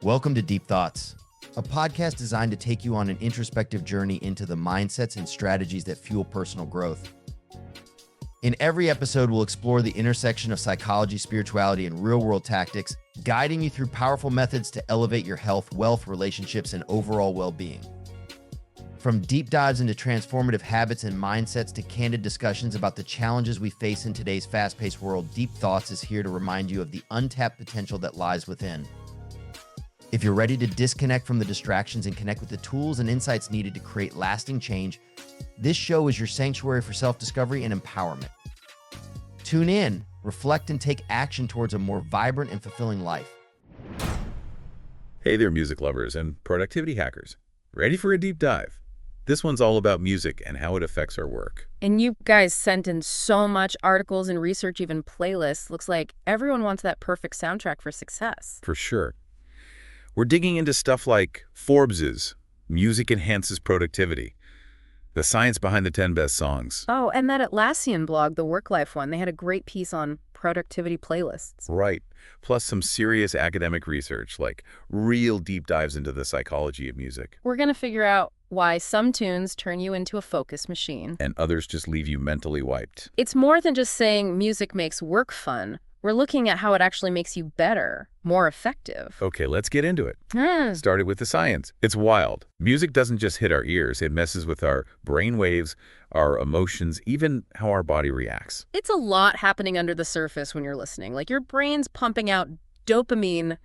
Welcome to Deep Thoughts, a podcast designed to take you on an introspective journey into the mindsets and strategies that fuel personal growth. In every episode, we'll explore the intersection of psychology, spirituality, and real-world tactics, guiding you through powerful methods to elevate your health, wealth, relationships, and overall well-being. From deep dives into transformative habits and mindsets to candid discussions about the challenges we face in today's fast-paced world, Deep Thoughts is here to remind you of the untapped potential that lies within. If you're ready to disconnect from the distractions and connect with the tools and insights needed to create lasting change, this show is your sanctuary for self-discovery and empowerment. Tune in, reflect, and take action towards a more vibrant and fulfilling life. Hey there, music lovers and productivity hackers. Ready for a deep dive? This one's all about music and how it affects our work. And you guys sent in so much articles and research, even playlists. Looks like everyone wants that perfect soundtrack for success. For sure. We're digging into stuff like Forbes's Music Enhances Productivity, the science behind the 10 best songs. Oh, and that Atlassian blog, the Work Life one, they had a great piece on productivity playlists. Right. Plus some serious academic research, like real deep dives into the psychology of music. We're going to figure out why some tunes turn you into a focus machine. And others just leave you mentally wiped. It's more than just saying music makes work fun. We're looking at how it actually makes you better, more effective. Okay, let's get into it. Started with the science. It's wild. Music doesn't just hit our ears. It messes with our brain waves, our emotions, even how our body reacts. It's a lot happening under the surface when you're listening. Like your brain's pumping out dopamine,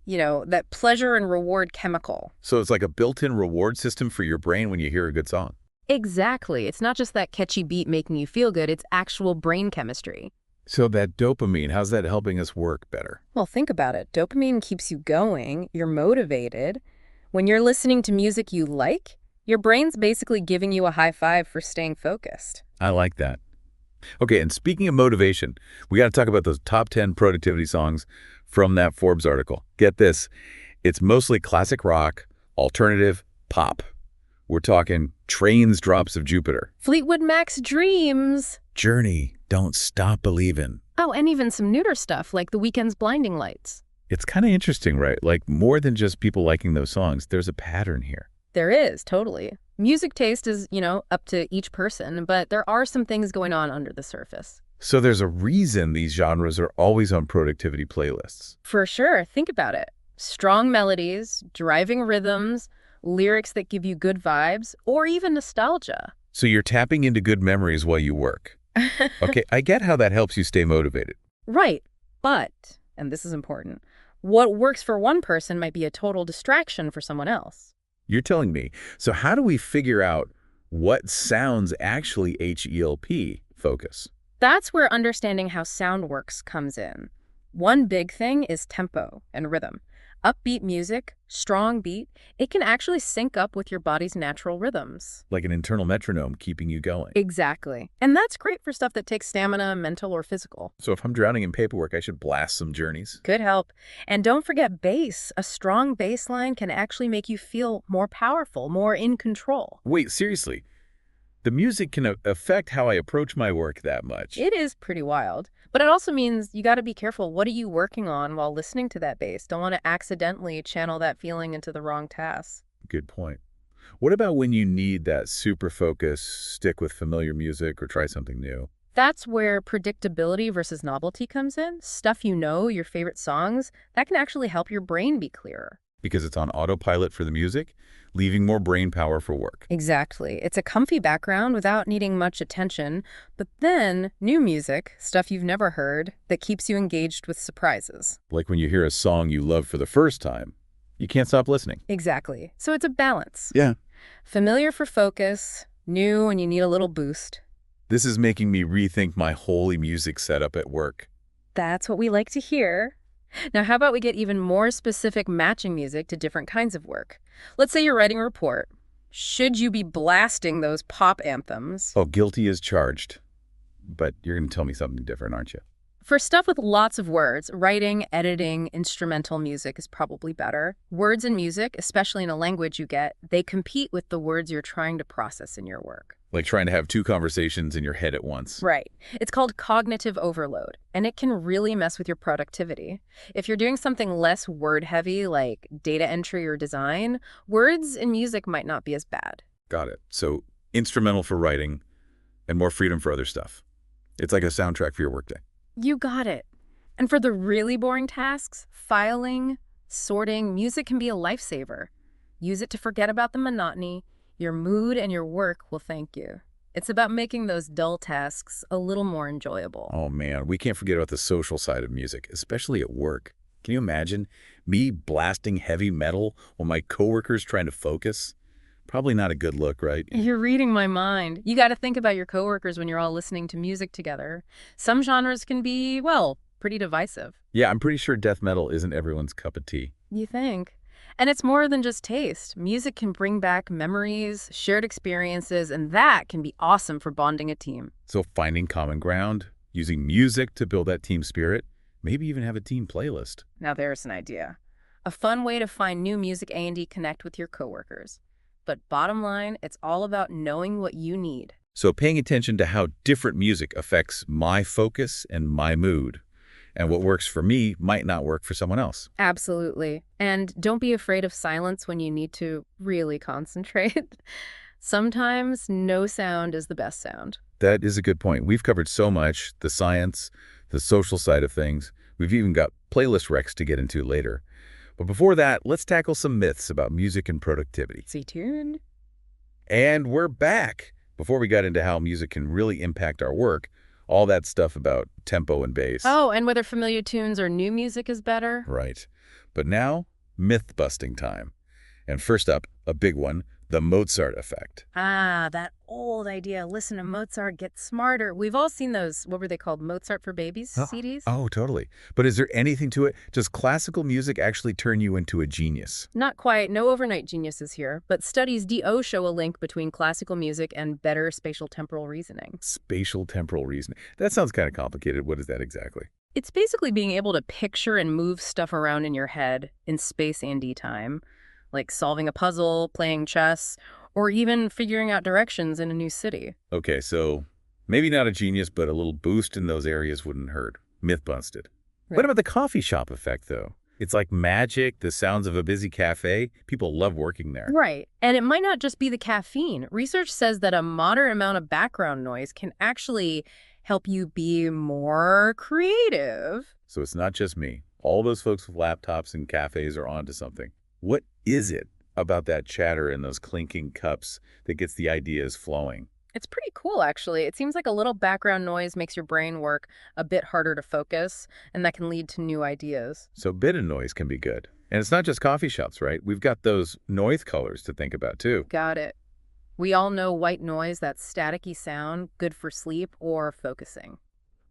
that pleasure and reward chemical. So it's like a built-in reward system for your brain when you hear a good song. Exactly. It's not just that catchy beat making you feel good. It's actual brain chemistry. So that dopamine, how's that helping us work better? Well, think about it. Dopamine keeps you going. You're motivated. When you're listening to music you like, your brain's basically giving you a high five for staying focused. I like that. Okay, and speaking of motivation, we got to talk about those top 10 productivity songs from that Forbes article. Get this. It's mostly classic rock, alternative, pop. We're talking Train's Drops of Jupiter, Fleetwood Mac's Dreams, Journey, Don't Stop Believin'. Oh, and even some neuter stuff like The Weeknd's Blinding Lights. It's kind of interesting, right? Like more than just people liking those songs, there's a pattern here. There is, totally. Music taste is, up to each person, but there are some things going on under the surface. So there's a reason these genres are always on productivity playlists. For sure. Think about it. Strong melodies, driving rhythms, lyrics that give you good vibes, or even nostalgia. So you're tapping into good memories while you work. Okay, I get how that helps you stay motivated. Right. But, and this is important, what works for one person might be a total distraction for someone else. You're telling me. So how do we figure out what sounds actually HELP focus? That's where understanding how sound works comes in. One big thing is tempo and rhythm. Upbeat music, strong beat, it can actually sync up with your body's natural rhythms. Like an internal metronome keeping you going. Exactly. And that's great for stuff that takes stamina, mental or physical. So if I'm drowning in paperwork, I should blast some Journeys. Could help. And don't forget bass. A strong bass line can actually make you feel more powerful, more in control. Wait, seriously? The music can affect how I approach my work that much? It is pretty wild. But it also means you got to be careful. What are you working on while listening to that bass? Don't want to accidentally channel that feeling into the wrong task. Good point. What about when you need that super focus, stick with familiar music, or try something new? That's where predictability versus novelty comes in. Stuff your favorite songs, that can actually help your brain be clearer. Because it's on autopilot for the music, leaving more brain power for work. Exactly. It's a comfy background without needing much attention. But then, new music, stuff you've never heard, that keeps you engaged with surprises. Like when you hear a song you love for the first time, you can't stop listening. Exactly. So it's a balance. Yeah. Familiar for focus, new when you need a little boost. This is making me rethink my whole music setup at work. That's what we like to hear. Now, how about we get even more specific matching music to different kinds of work? Let's say you're writing a report. Should you be blasting those pop anthems? Oh, guilty as charged. But you're going to tell me something different, aren't you? For stuff with lots of words, writing, editing, instrumental music is probably better. Words and music, especially in a language you get, they compete with the words you're trying to process in your work. Like trying to have two conversations in your head at once. Right. It's called cognitive overload, and it can really mess with your productivity. If you're doing something less word-heavy, like data entry or design, words and music might not be as bad. Got it. So instrumental for writing and more freedom for other stuff. It's like a soundtrack for your workday. You got it. And for the really boring tasks, filing, sorting, music can be a lifesaver. Use it to forget about the monotony. Your mood and your work will thank you. It's about making those dull tasks a little more enjoyable. Oh man, we can't forget about the social side of music, especially at work. Can you imagine me blasting heavy metal while my coworkers trying to focus? Probably not a good look, right? You're reading my mind. You got to think about your coworkers when you're all listening to music together. Some genres can be, well, pretty divisive. Yeah, I'm pretty sure death metal isn't everyone's cup of tea. You think? And it's more than just taste. Music can bring back memories, shared experiences, and that can be awesome for bonding a team. So finding common ground, using music to build that team spirit, maybe even have a team playlist. Now there's an idea. A fun way to find new music A&D connect with your coworkers. But bottom line, it's all about knowing what you need. So paying attention to how different music affects my focus and my mood. And what works for me might not work for someone else. Absolutely. And don't be afraid of silence when you need to really concentrate. Sometimes no sound is the best sound. That is a good point. We've covered so much, the science, the social side of things. We've even got playlist recs to get into later. But before that, let's tackle some myths about music and productivity. Stay tuned. And we're back. Before we got into how music can really impact our work, all that stuff about tempo and bass. Oh, and whether familiar tunes or new music is better. Right. But now, myth-busting time. And first up, a big one, the Mozart effect. Ah, that old idea. Listen to Mozart, get smarter. We've all seen those, what were they called, Mozart for Babies CDs? Oh, totally. But is there anything to it? Does classical music actually turn you into a genius? Not quite. No overnight geniuses here. But studies do show a link between classical music and better spatial temporal reasoning. Spatial temporal reasoning. That sounds kind of complicated. What is that exactly? It's basically being able to picture and move stuff around in your head in space and time, like solving a puzzle, playing chess, or even figuring out directions in a new city. Okay, so maybe not a genius, but a little boost in those areas wouldn't hurt. Myth busted. Right. What about the coffee shop effect, though? It's like magic, the sounds of a busy cafe. People love working there. Right. And it might not just be the caffeine. Research says that a moderate amount of background noise can actually help you be more creative. So it's not just me. All those folks with laptops and cafes are onto something. What is it about that chatter and those clinking cups that gets the ideas flowing? It's pretty cool, actually. It seems like a little background noise makes your brain work a bit harder to focus, and that can lead to new ideas. So a bit of noise can be good. And it's not just coffee shops, right? We've got those noise colors to think about, too. Got it. We all know white noise, that staticky sound, good for sleep or focusing.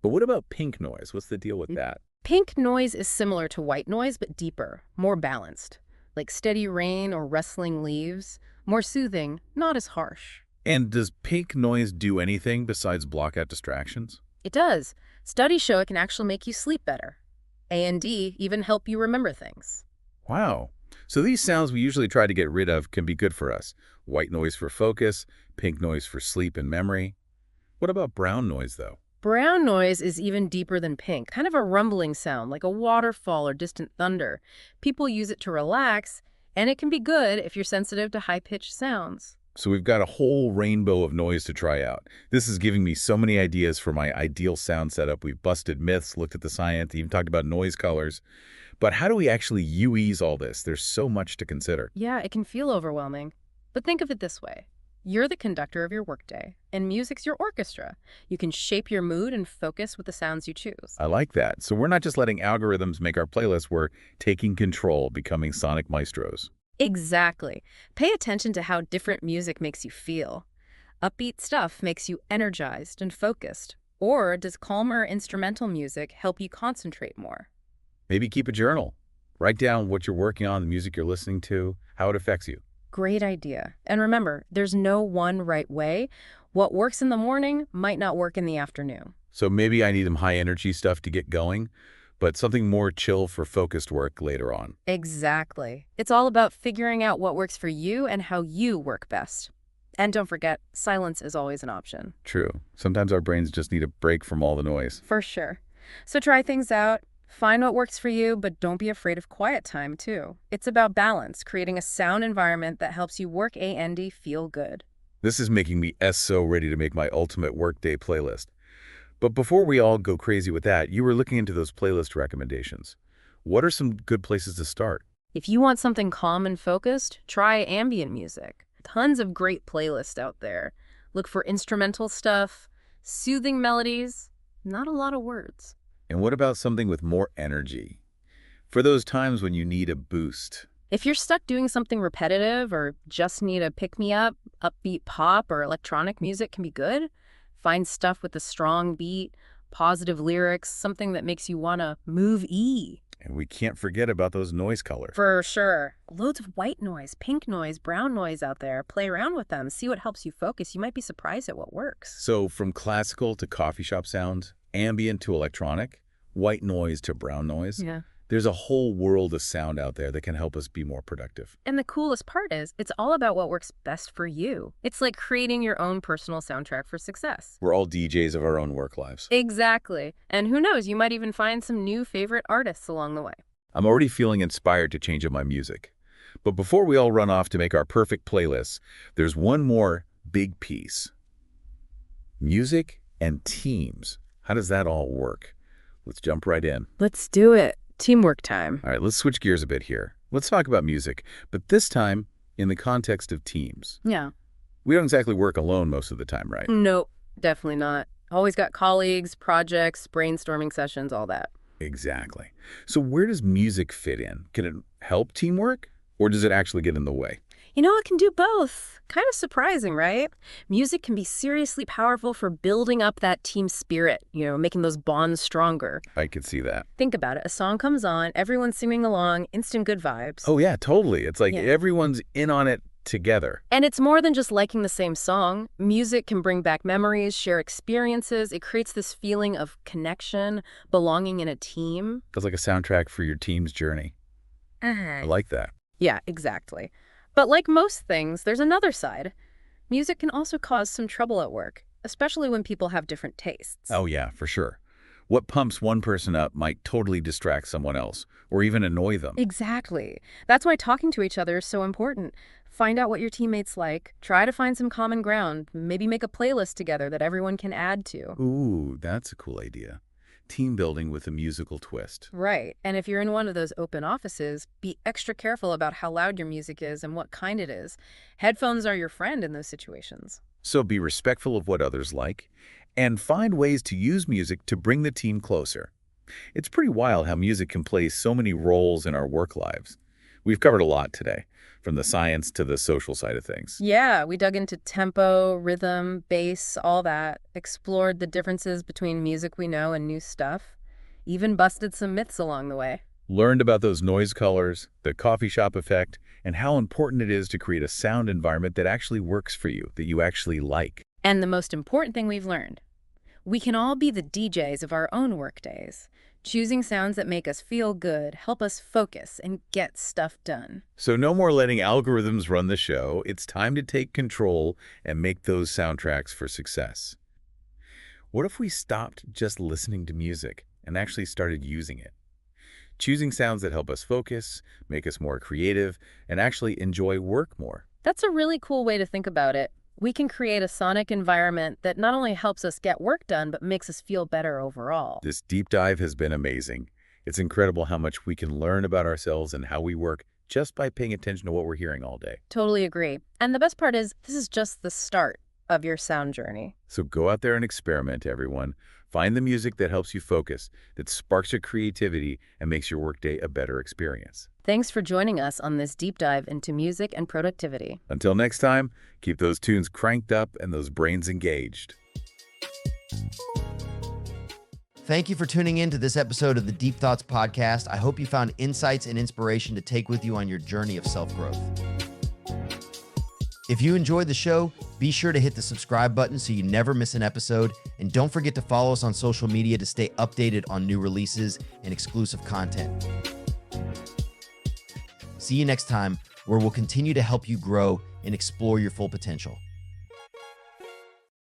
But what about pink noise? What's the deal with that? Pink noise is similar to white noise, but deeper, more balanced. Like steady rain or rustling leaves, more soothing, not as harsh. And does pink noise do anything besides block out distractions? It does. Studies show it can actually make you sleep better. A&D even help you remember things. Wow. So these sounds we usually try to get rid of can be good for us. White noise for focus, pink noise for sleep and memory. What about brown noise, though? Brown noise is even deeper than pink, kind of a rumbling sound, like a waterfall or distant thunder. People use it to relax, and it can be good if you're sensitive to high-pitched sounds. So we've got a whole rainbow of noise to try out. This is giving me so many ideas for my ideal sound setup. We've busted myths, looked at the science, even talked about noise colors. But how do we actually UEase all this? There's so much to consider. Yeah, it can feel overwhelming. But think of it this way. You're the conductor of your workday, and music's your orchestra. You can shape your mood and focus with the sounds you choose. I like that. So we're not just letting algorithms make our playlists, we're taking control, becoming sonic maestros. Exactly. Pay attention to how different music makes you feel. Upbeat stuff makes you energized and focused. Or does calmer instrumental music help you concentrate more? Maybe keep a journal. Write down what you're working on, the music you're listening to, how it affects you. Great idea. And remember, there's no one right way. What works in the morning might not work in the afternoon. So maybe I need some high energy stuff to get going, but something more chill for focused work later on. Exactly. It's all about figuring out what works for you and how you work best. And don't forget, silence is always an option. True. Sometimes our brains just need a break from all the noise. For sure. So try things out, find what works for you, but don't be afraid of quiet time, too. It's about balance, creating a sound environment that helps you work and feel good. This is making me so ready to make my ultimate workday playlist. But before we all go crazy with that, you were looking into those playlist recommendations. What are some good places to start? If you want something calm and focused, try ambient music. Tons of great playlists out there. Look for instrumental stuff, soothing melodies, not a lot of words. And what about something with more energy? For those times when you need a boost. If you're stuck doing something repetitive or just need a pick-me-up, upbeat pop or electronic music can be good. Find stuff with a strong beat, positive lyrics, something that makes you want to move. And we can't forget about those noise colors. For sure. Loads of white noise, pink noise, brown noise out there. Play around with them. See what helps you focus. You might be surprised at what works. So from classical to coffee shop sounds, ambient to electronic, white noise to brown noise, Yeah. there's a whole world of sound out there that can help us be more productive. And the coolest part is, it's all about what works best for you. It's like creating your own personal soundtrack for success. We're all DJs of our own work lives. Exactly. And who knows, you might even find some new favorite artists along the way. I'm already feeling inspired to change up my music. But before we all run off to make our perfect playlists, there's one more big piece. Music and teams. How does that all work? Let's jump right in. Let's do it. Teamwork time. All right, let's switch gears a bit here. Let's talk about music, but this time in the context of teams. Yeah. We don't exactly work alone most of the time, right? Nope, definitely not. Always got colleagues, projects, brainstorming sessions, all that. Exactly. So where does music fit in? Can it help teamwork, or does it actually get in the way? You know, it can do both. Kind of surprising, right? Music can be seriously powerful for building up that team spirit, making those bonds stronger. I could see that. Think about it. A song comes on, everyone's singing along, instant good vibes. Oh, yeah, totally. It's like Yeah. everyone's in on it together. And it's more than just liking the same song. Music can bring back memories, share experiences. It creates this feeling of connection, belonging in a team. It's like a soundtrack for your team's journey. I like that. Yeah, exactly. But like most things, there's another side. Music can also cause some trouble at work, especially when people have different tastes. Oh, yeah, for sure. What pumps one person up might totally distract someone else, or even annoy them. Exactly. That's why talking to each other is so important. Find out what your teammates like. Try to find some common ground. Maybe make a playlist together that everyone can add to. Ooh, that's a cool idea. Team building with a musical twist. Right. And if you're in one of those open offices, be extra careful about how loud your music is and what kind it is. Headphones are your friend in those situations. So be respectful of what others like, and find ways to use music to bring the team closer. It's pretty wild how music can play so many roles in our work lives. We've covered a lot today, from the science to the social side of things. Yeah, we dug into tempo, rhythm, bass, all that. Explored the differences between music we know and new stuff. Even busted some myths along the way. Learned about those noise colors, the coffee shop effect, and how important it is to create a sound environment that actually works for you, that you actually like. And the most important thing we've learned, we can all be the DJs of our own workdays, choosing sounds that make us feel good, help us focus, and get stuff done. So no more letting algorithms run the show. It's time to take control and make those soundtracks for success. What if we stopped just listening to music and actually started using it? Choosing sounds that help us focus, make us more creative, and actually enjoy work more. That's a really cool way to think about it. We can create a sonic environment that not only helps us get work done, but makes us feel better overall. This deep dive has been amazing. It's incredible how much we can learn about ourselves and how we work just by paying attention to what we're hearing all day. Totally agree. And the best part is, this is just the start of your sound journey. So go out there and experiment, everyone. Find the music that helps you focus, that sparks your creativity, and makes your workday a better experience. Thanks for joining us on this deep dive into music and productivity. Until next time, keep those tunes cranked up and those brains engaged. Thank you for tuning in to this episode of the Deep Thoughts Podcast. I hope you found insights and inspiration to take with you on your journey of self-growth. If you enjoyed the show, be sure to hit the subscribe button so you never miss an episode, and don't forget to follow us on social media to stay updated on new releases and exclusive content. See you next time, where we'll continue to help you grow and explore your full potential.